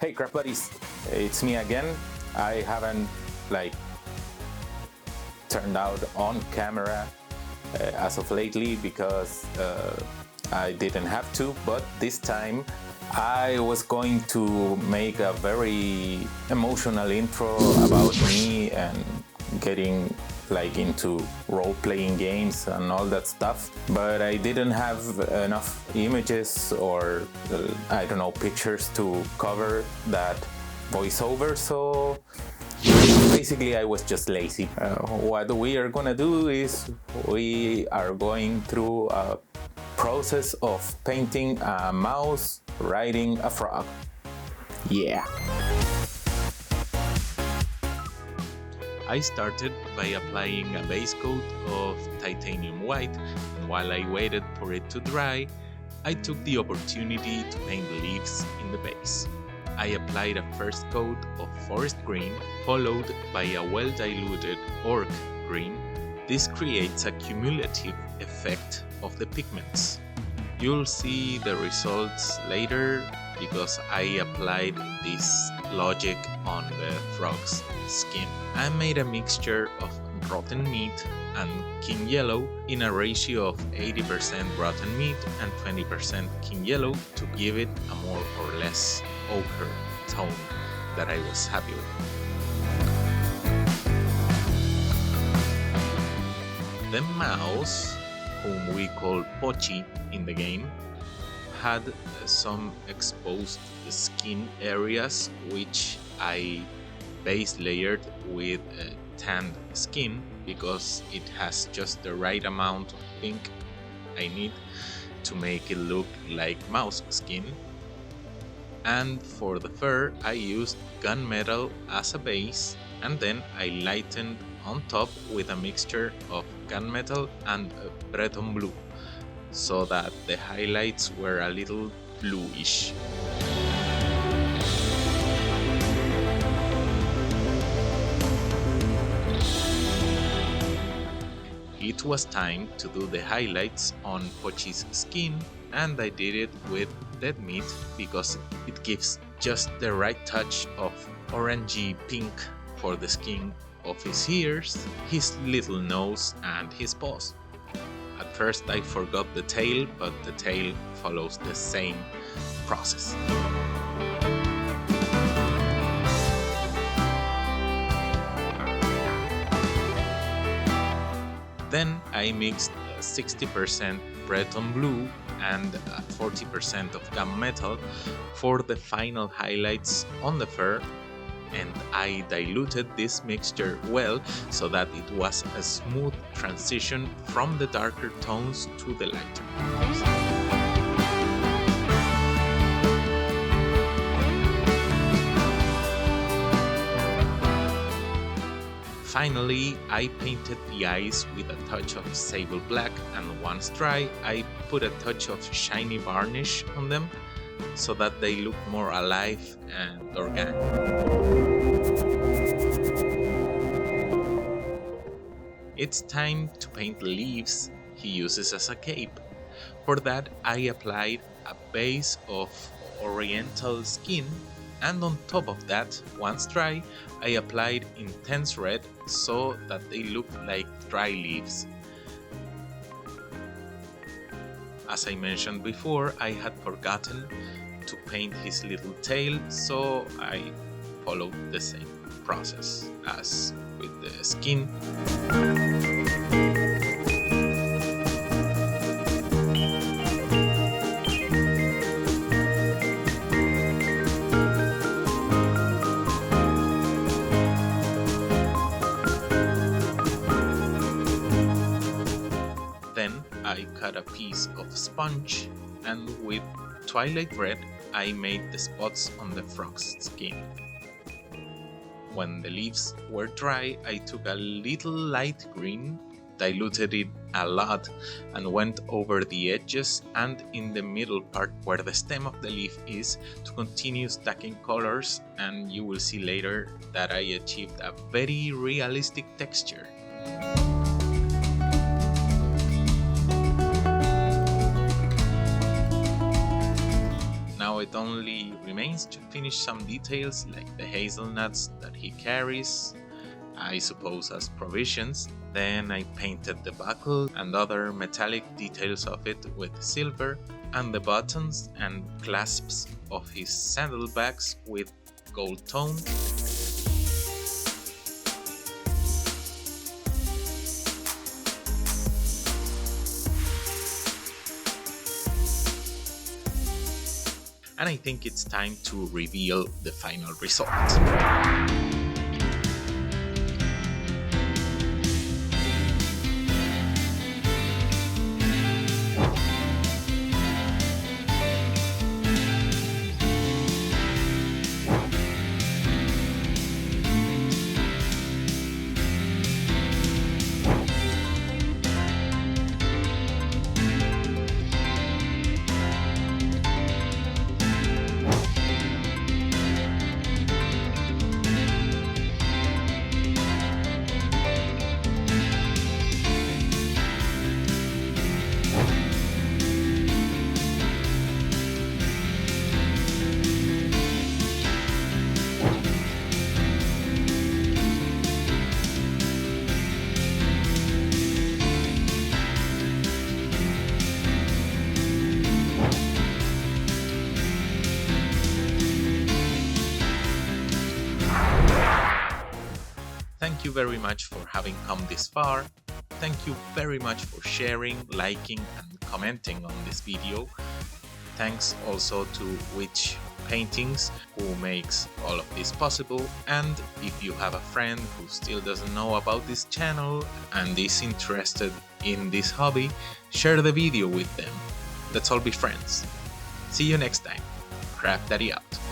Hey craft buddies, it's me again. I haven't turned out on camera as of lately because I didn't have to, but this time I was going to make a very emotional intro about me and getting into role-playing games and all that stuff, but I didn't have enough images or I don't know, pictures to cover that voiceover, so basically I was just lazy. What we are gonna do is we are going through a process of painting a mouse riding a frog. Yeah. I started by applying a base coat of titanium white, and while I waited for it to dry, I took the opportunity to paint the leaves in the base. I applied a first coat of forest green, followed by a well-diluted orc green. This creates a cumulative effect of the pigments. You'll see the results later because I applied this logic on the frog's skin. I made a mixture of rotten meat and king yellow in a ratio of 80% rotten meat and 20% king yellow to give it a more or less ochre tone that I was happy with. The mouse, whom we call Pochi in the game, had some exposed skin areas which I base layered with tanned skin because it has just the right amount of pink I need to make it look like mouse skin. And for the fur I used gunmetal as a base, and then I lightened on top with a mixture of gunmetal and Breton blue, so that the highlights were a little bluish. It was time to do the highlights on Pochi's skin, and I did it with dead meat because it gives just the right touch of orangey pink for the skin of his ears, his little nose and his paws. At first I forgot the tail, but the tail follows the same process. Then I mixed 60% Breton blue and 40% of gunmetal for the final highlights on the fur, and I diluted this mixture well so that it was a smooth transition from the darker tones to the lighter tones. Finally, I painted the eyes with a touch of sable black, and once dry, I put a touch of shiny varnish on them so that they look more alive and organic. It's time to paint the leaves he uses as a cape. For that, I applied a base of oriental skin, and on top of that, once dry, I applied intense red so that they look like dry leaves. As I mentioned before, I had forgotten to paint his little tail, so I followed the same process as with the skin. Then I cut a piece of sponge, and with twilight red I made the spots on the frog's skin. When the leaves were dry, I took a little light green, diluted it a lot, and went over the edges and in the middle part where the stem of the leaf is to continue stacking colors, and you will see later that I achieved a very realistic texture. Now Now it only remains to finish some details like the hazelnuts that he carries, I suppose as provisions. Then I painted the buckle and other metallic details of it with silver, and the buttons and clasps of his saddlebags with gold tone. And I think it's time to reveal the final result. Thank you very much for having come this far. Thank you very much for sharing, liking and commenting on this video. Thanks also to Witch Paintings who makes all of this possible, and if you have a friend who still doesn't know about this channel and is interested in this hobby, share the video with them. Let's all be friends. See you next time. Craft Daddy out.